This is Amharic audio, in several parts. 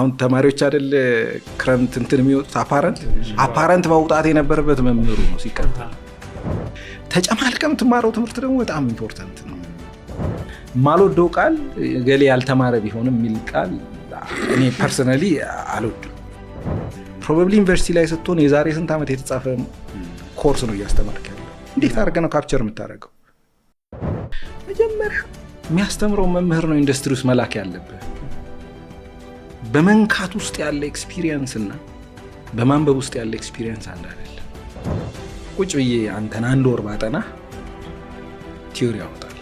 አሁን ተማሪዎች አይደል ክረምት እንትን የሚወጡት አፓረንት ማውጣት የነበረበት መምህሩ ነው። ሲቀጥል ተጨማልቀም ትማረው ትምህርት ደግሞ በጣም ኢምፖርታንት ነው። ማልወደው ቃል ገሌ ያልተማረ ቢሆንም የሚል ቃል እኔ ፐርሰናሊ አልወድም። ፕሮባብሊ ዩኒቨርሲቲ ላይ ስትሆን የዛሬ ስንት ዓመት የተጻፈ ኮርስ ነው እያስተማርክ ያለው። እንዴት አድርገህ ነው ካፕቸር የምታደርገው? መጀመሪያ የሚያስተምረው መምህር ነው ኢንዱስትሪ ውስጥ መላክ ያለብህ። በመንካት ውስጥ ያለ ኤክስፒሪየንስ እና በማንበብ ውስጥ ያለ ኤክስፒሪየንስ አንድ አይደለም። ቁጭ ብዬ አንተን አንድ ወር ባጠና ቲዮሪ ያወጣል፣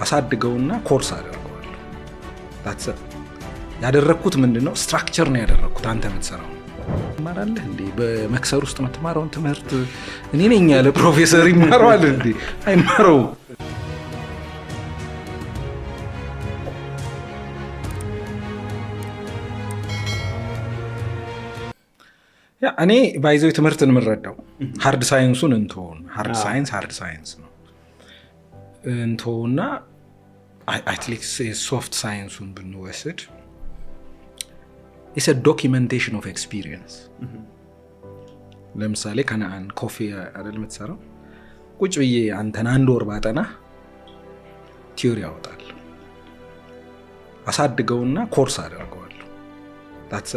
አሳድገውና ኮርስ አደርገዋለሁ። ታትሰ ያደረኩት ምንድነው? ስትራክቸር ነው ያደረኩት። አንተ የምትሰራው ትማራለህ እንዴ? በመክሰር ውስጥ የምትማረውን ትምህርት እኔ ነኝ ያለ ፕሮፌሰር ይማረዋል እንዴ? አይማረውም። እኔ ባይዘው ትምህርትን የምንረዳው ሃርድ ሳይንሱን እንተውና ሃርድ ሳይንስ ነው እንተውና አትሊክስ ሶፍት ሳይንሱን ብንወስድ it's a documentation of experience። ለምሳሌ ከነአን ኮፊ አይደል የምትሰራው? ቁጭ ብዬ አንተን አንድ ወር ባጠና ቲዮሪ ያወጣል፣ አሳድገውና ኮርስ አደርገዋለሁ። ታትሰ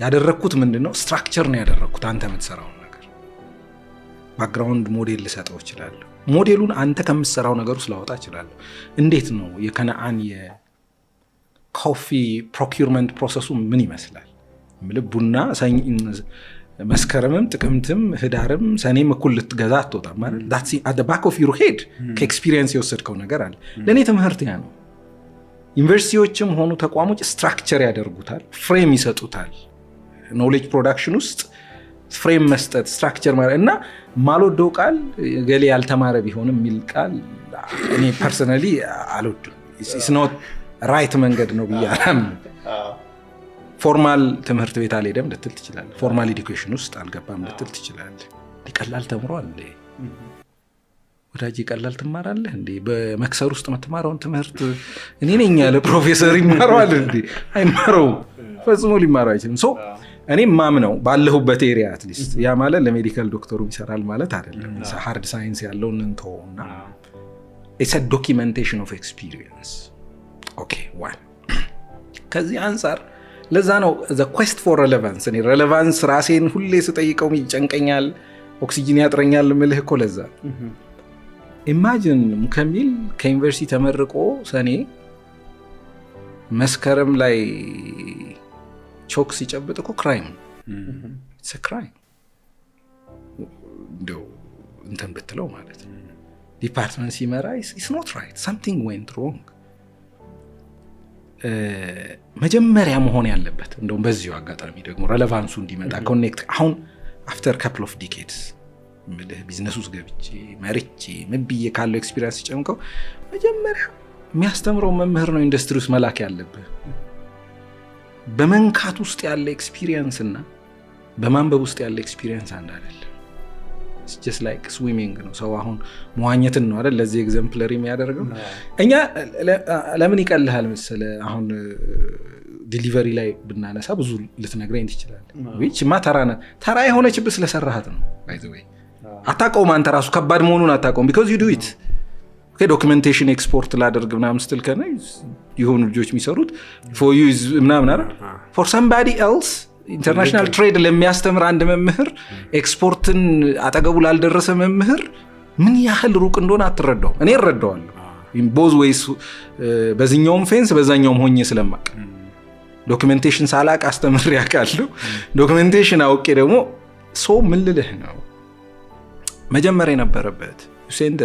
ያደረኩት ምንድነው? ስትራክቸር ነው ያደረኩት። አንተ የምትሰራው ነገር ባክግራውንድ ሞዴል ልሰጠው እችላለሁ። ሞዴሉን አንተ ከምትሰራው ነገር ውስጥ ላወጣ እችላለሁ። እንዴት ነው የከነአን የኮፊ ፕሮኪውርመንት ፕሮሰሱ ምን ይመስላል? ቡና መስከረምም ጥቅምትም ህዳርም ሰኔም እኩል ልትገዛ አትወጣም ማለት that's at the back of your head። ከኤክስፒሪየንስ የወሰድከው ነገር አለ። ለእኔ ትምህርት ያ ነው። ዩኒቨርሲቲዎችም ሆኑ ተቋሞች ስትራክቸር ያደርጉታል፣ ፍሬም ይሰጡታል። ኖሌጅ ፕሮዳክሽን ውስጥ ፍሬም መስጠት ስትራክቸር ማለት እና ማልወደው ቃል ገሌ ያልተማረ ቢሆንም የሚል ቃል እኔ ፐርሰናሊ አልወድም። it's not ራይት መንገድ ነው ብዬ አላምንም። ፎርማል ትምህርት ቤት አልሄደም ልትል ትችላለህ። ፎርማል ኤዱኬሽን ውስጥ አልገባም ልትል ትችላለህ። ቀላል ተምሯል እንዴ ወዳጅ? ቀላል ትማራለህ እንዴ? በመክሰር ውስጥ የምትማረውን ትምህርት እኔ ነኝ ያለ ፕሮፌሰር ይማረዋል እንዴ? አይማረውም። ፈጽሞ ሊማረው አይችልም። ሶ እኔ ማምነው ባለሁበት ኤሪያ አትሊስት ያ ማለት ለሜዲካል ዶክተሩ ይሰራል ማለት አይደለም። ሃርድ ሳይንስ ያለውን እንተውና it's a documentation of experience። ኦኬ ዋን ከዚህ አንፃር ለዛ ነው the quest for relevance። እኔ ሬሌቫንስ ራሴን ሁሌ ስጠይቀው ይጨንቀኛል፣ ኦክሲጂን ያጥረኛል ምልህ እኮ ለዛ ኢማጂን ሙከሚል ከዩኒቨርሲቲ ተመርቆ ሰኔ መስከረም ላይ ቾክ ሲጨብጥ እኮ ክራይም it's a crime እንደው እንትን ብትለው ማለት ነው። ዲፓርትመንት ሲመራ it's not right, something went wrong። መጀመሪያ መሆን ያለበት እንደውም በዚሁ አጋጣሚ ደግሞ ሬሌቫንሱ እንዲመጣ ኮኔክት አሁን after couple of decades ቢዝነስ ውስጥ ገብቼ መርቼ ምን ብዬ ካለው ኤክስፒሪየንስ ጨምቀው መጀመሪያ የሚያስተምረው መምህር ነው ኢንዱስትሪ ውስጥ መላክ ያለብህ። በመንካት ውስጥ ያለ ኤክስፒሪየንስ እና በማንበብ ውስጥ ያለ ኤክስፒሪየንስ አንድ አይደለም። it's just like swimming ነው። ሰው አሁን መዋኘትን ነው አይደል ለዚህ ኤግዛምፕለሪ የሚያደርገው። እኛ ለምን ይቀልሃል መሰለህ? አሁን ዲሊቨሪ ላይ ብናነሳ ብዙ ልትነግረኝ ትችላለህ። which ተራ የሆነችብህ ስለሰራሃት ነው። by the way አታውቀውም አንተ ራሱ ከባድ መሆኑን አታውቀውም because you do it። ዶክመንቴሽን ኤክስፖርት ላደርግ ምናምን ስትል ከነ የሆኑ ልጆች የሚሰሩት for you is ምናምን አይደል for somebody else ኢንተርናሽናል ትሬድ ለሚያስተምር አንድ መምህር ኤክስፖርትን አጠገቡ ላልደረሰ መምህር ምን ያህል ሩቅ እንደሆነ አትረዳው። እኔ እረዳዋለሁ in both ways። በዚህኛውም ፌንስ በዛኛውም ሆኜ ስለማቅ ዶክመንቴሽን ሳላቅ አስተምር ያውቃለሁ። ዶክመንቴሽን አውቄ ደግሞ ሰው ምን ልልህ ነው መጀመሪያ የነበረበት ዩሴንድ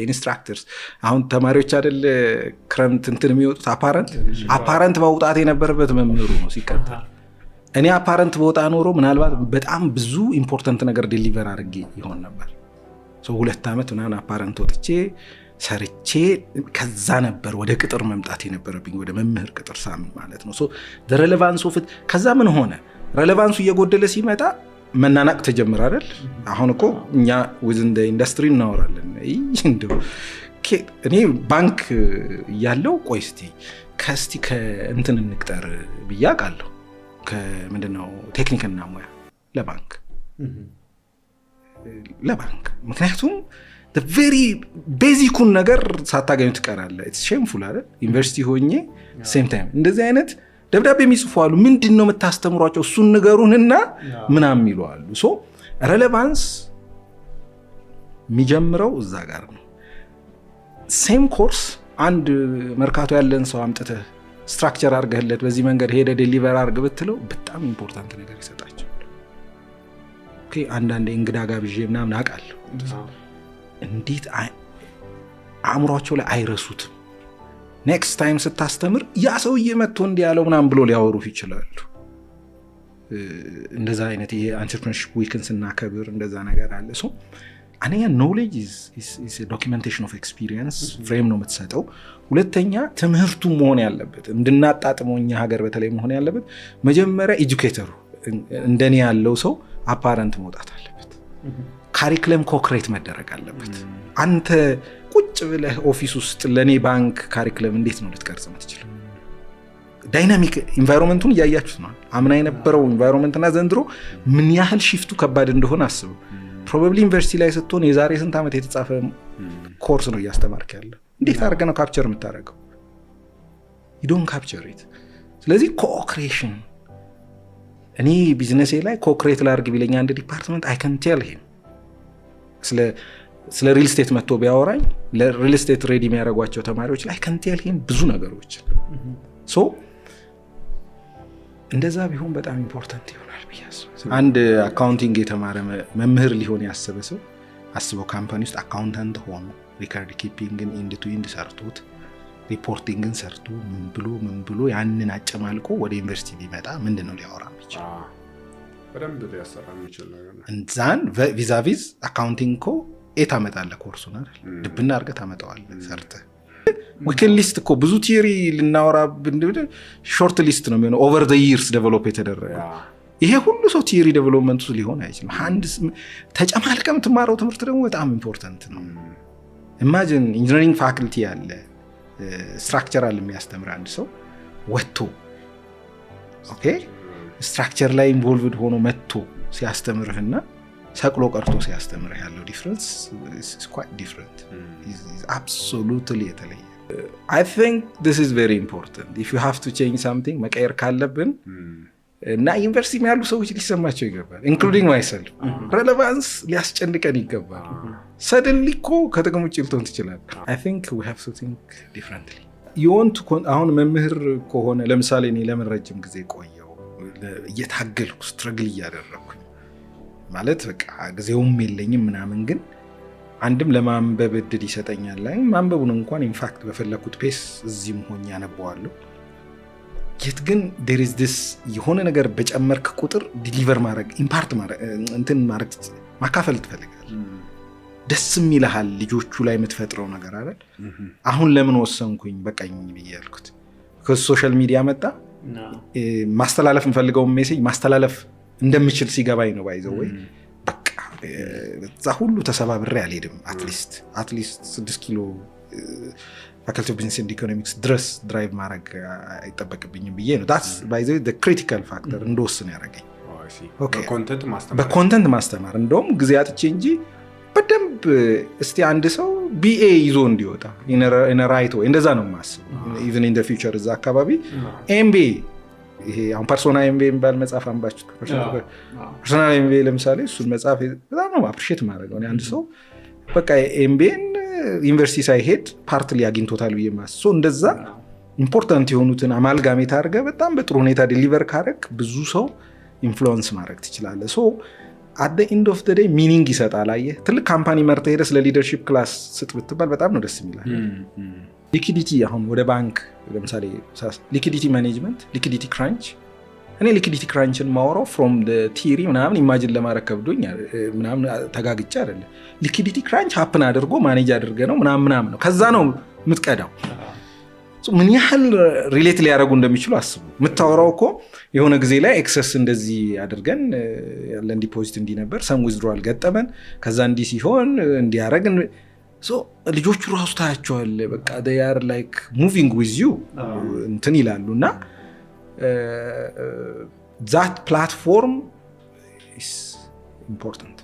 ኢንስትራክተርስ አሁን ተማሪዎች አይደል ክረምት እንትን የሚወጡት አፓረንት ማውጣት የነበረበት መምህሩ ነው። ሲቀጥል እኔ አፓረንት በወጣ ኖሮ ምናልባት በጣም ብዙ ኢምፖርታንት ነገር ዴሊቨር አድርጌ ይሆን ነበር። 2 ዓመት ምናምን አፓረንት ወጥቼ ሰርቼ ከዛ ነበር ወደ ቅጥር መምጣት የነበረብኝ፣ ወደ መምህር ቅጥር ሳምን ማለት ነው። the relevance of it ከዛ ምን ሆነ? ሬሌቫንሱ እየጎደለ ሲመጣ መናናቅ ተጀመረ አይደል? አሁን እኮ እኛ within the industry እናወራለን። እንደው እኔ ባንክ ያለው ቆይ እስቲ ከስቲ ከእንትን እንቅጠር ብዬ አውቃለሁ ከምንድነው ቴክኒክና ሙያ ለባንክ ምክንያቱም the very ቤዚኩን ነገር ሳታገኙ ትቀራለህ it's shameful አይደል ዩኒቨርሲቲ ሆኜ same time እንደዚህ አይነት ደብዳቤ የሚጽፉ አሉ ምንድነው የምታስተምሯቸው እሱን ንገሩንና ምናምን ይሏሉ ሶ ሬሌቫንስ የሚጀምረው እዛ ጋር ነው ሴም ኮርስ አንድ መርካቶ ያለን ሰው አምጥተህ ስትራክቸር አድርገህለት በዚህ መንገድ ሄደ ዴሊቨር አድርግ ብትለው በጣም ኢምፖርታንት ነገር ይሰጣቸዋል ኦኬ አንዳንዴ እንግዳ ጋብዤ ምናምን አውቃለሁ እንዴት አእምሯቸው ላይ አይረሱትም ኔክስት ታይም ስታስተምር ያ ሰውዬ መጥቶ እንዲህ ያለው ምናምን ብሎ ሊያወሩ ይችላሉ እንደዛ አይነት ይሄ አንትርፕረነርሺፕ ዊክን ስናከብር እንደዛ ነገር አለ ሶ አንደኛ ኖሌጅ is a documentation of experience ፍሬም ነው የምትሰጠው ሁለተኛ ትምህርቱ መሆን ያለበት እንድናጣጥመው እኛ ሀገር በተለይ መሆን ያለበት መጀመሪያ ኤጁኬተሩ እንደኔ ያለው ሰው አፓረንት መውጣት አለበት ካሪክለም ኮክሬት መደረግ አለበት አንተ ቁጭ ብለህ ኦፊስ ውስጥ ለኔ ባንክ ካሪክለም እንዴት ነው ልትቀርጽ የምትችለው ዳይናሚክ ኢንቫይሮንመንቱን ያያችሁት ነው አምና የነበረው ኢንቫይሮንመንትና ዘንድሮ ምን ያህል ሺፍቱ ከባድ እንደሆነ አስቡ ፕሮባብሊ ዩኒቨርሲቲ ላይ ስትሆን የዛሬ ስንት ዓመት የተጻፈ ኮርስ ነው እያስተማርክ ያለው እንዴት አድርገህ ነው ካፕቸር የምታደርገው you don't capture it ስለዚህ ኮኦክሬሽን እኔ ቢዝነሴ ላይ ኮኦክሬት ላድርግ ቢለኝ አንድ ዲፓርትመንት I can tell him ስለ ሪል ስቴት መጥቶ ቢያወራኝ ለሪል ስቴት ሬዲ የሚያደርጓቸው ተማሪዎች ላይ I can tell him ብዙ ነገሮች ሶ እንደዛ ቢሆን በጣም ኢምፖርታንት ይሆናል ብያስ አንድ አካውንቲንግ የተማረ መምህር ሊሆን ያሰበ ሰው አስበው ካምፓኒ ውስጥ አካውንታንት ሆኖ ሪካርድ ኪፒንግን ኢንድ ቱ ኢንድ ሰርቶት ሪፖርቲንግን ሰርቶ ምን ብሎ ያንን አጨማልቆ ወደ ዩኒቨርሲቲ ቢመጣ ምንድነው ሊያወራ የሚችለው በደንብ ሊያሰራ የሚችል ነገር ነው እንዛን ቪዛቪዝ አካውንቲንግ ኮ ኤታመጣለ ኮርሱን አይደል ድብና አርገ ታመጣዋለህ ሰርተ ዊክን ሊስት እኮ ብዙ ቲዮሪ ልናወራ ብንድብድ ሾርት ሊስት ነው የሚሆነው ኦቨር ዘ ይርስ ዴቨሎፕ የተደረገ ይሄ ሁሉ ሰው ቲዮሪ ዴቨሎፕመንት ውስጥ ሊሆን አይችልም አንድ ተጨማልቀ የምትማረው ትምህርት ደግሞ በጣም ኢምፖርታንት ነው ኢማጂን ኢንጂነሪንግ ፋክልቲ ያለ ስትራክቸራል የሚያስተምር አንድ ሰው ወጥቶ ኦኬ ስትራክቸር ላይ ኢንቮልቭድ ሆኖ መጥቶ ሲያስተምርህና ሰቅሎ ቀርቶ ሲያስተምርህ ያለው ዲፍረንስ is quite different is absolutely የተለየ I think this is very important if you have to change something መቀየር ካለብን እና ዩኒቨርሲቲ ያሉ ሰዎች ሊሰማቸው ይገባል including myself relevance ሊያስጨንቀን ይገባል suddenly እኮ ከጥቅም ውጭ ልትሆን ትችላለህ I think we have to think differently you want to አሁን መምህር ከሆነ ለምሳሌ እኔ ለምን ረጅም ጊዜ ቆየው እየታገልኩ ስትራግል እያደረኩኝ ማለት በቃ ጊዜውም የለኝም ምናምን ግን አንድም ለማንበብ እድል ይሰጠኛል ላይ ማንበቡን እንኳን ኢንፋክት በፈለኩት ፔስ እዚህም ሆኜ አነባዋለሁ የት ግን there is this የሆነ ነገር በጨመርክ ቁጥር ዲሊቨር ማድረግ ኢምፓርት ማድረግ እንትን ማድረግ ማካፈል ትፈልጋለህ ደስም ይልሃል ልጆቹ ላይ የምትፈጥረው ነገር አይደል አሁን ለምን ወሰንኩኝ በቃኝ ብያልኩት ከሶሻል ሚዲያ መጣ ማስተላለፍ እንፈልገው ሜሴጅ ማስተላለፍ እንደምችል ሲገባኝ ነው ባይዘው ወይ በቃ እዛ ሁሉ ተሰባብሬ አልሄድም አትሊስት 6 ኪሎ ፋካልቲ ኦፍ ቢዝነስ ኤንድ ኢኮኖሚክስ ድረስ ድራይቭ ማድረግ አይጠበቅብኝም ብዬ ነው that's by the way the critical factor እንደወስን ያደረገኝ በኮንተንት ማስተማር እንደውም ጊዜ አጥቼ እንጂ በደንብ እስቲ አንድ ሰው BA ይዞ እንዲወጣ in a right way እንደዛ ነው የማስበው even in the future እዛ አካባቢ MBA ይሄ አሁን ፐርሶና MBA የሚባል መጽሐፍ አንባችሁ ፐርሶና MBA ለምሳሌ እሱን መጽሐፍ በጣም ነው አፕሪሺየት ማድረገው አንድ ሰው በቃ MBAን ዩኒቨርሲቲ ሳይሄድ ፓርትሊ አግኝቶታል ብዬ ማስበው እንደዛ ኢምፖርታንት የሆኑትን አማልጋሜት አድርገህ በጣም በጥሩ ሁኔታ ዲሊቨር ካረክ ብዙ ሰው ኢንፍሉዌንስ ማድረግ ትችላለህ ሶ at the end of the day meaning ይሰጣል አየህ ትልቅ ካምፓኒ መርተህ ሄደህ ስለ ሊደርሺፕ ክላስ ስጥ ብትባል በጣም ነው ደስ የሚላል ሊኩዲቲ አሁን ወደ ባንክ ለምሳሌ ሊኩዲቲ ማኔጅመንት ሊኩዲቲ ክራንች እኔ ሊኩዲቲ ክራንችን ማወራው from the theory ምናምን ኢማጂን ለማድረግ ከብዶኝ ምናምን ተጋግጬ አይደለ ሊኩዲቲ ክራንች ሀፕን አድርጎ ማኔጅ አድርገ ነው ምናምን ነው ከዛ ነው የምትቀዳው ምን ያህል ሪሌት ሊያደርጉ እንደሚችሉ አስቡ የምታወራው እኮ የሆነ ጊዜ ላይ ኤክሰስ እንደዚህ አድርገን ያለን ዲፖዚት እንዲ ነበር ሰም ዊዝድሮዋል ገጠመን ከዛ እንዲ ሲሆን እንዲያረግ ልጆቹ ራሱ ታያቸዋል በቃ they are like moving with you እንትን ይላሉ እና that platform is important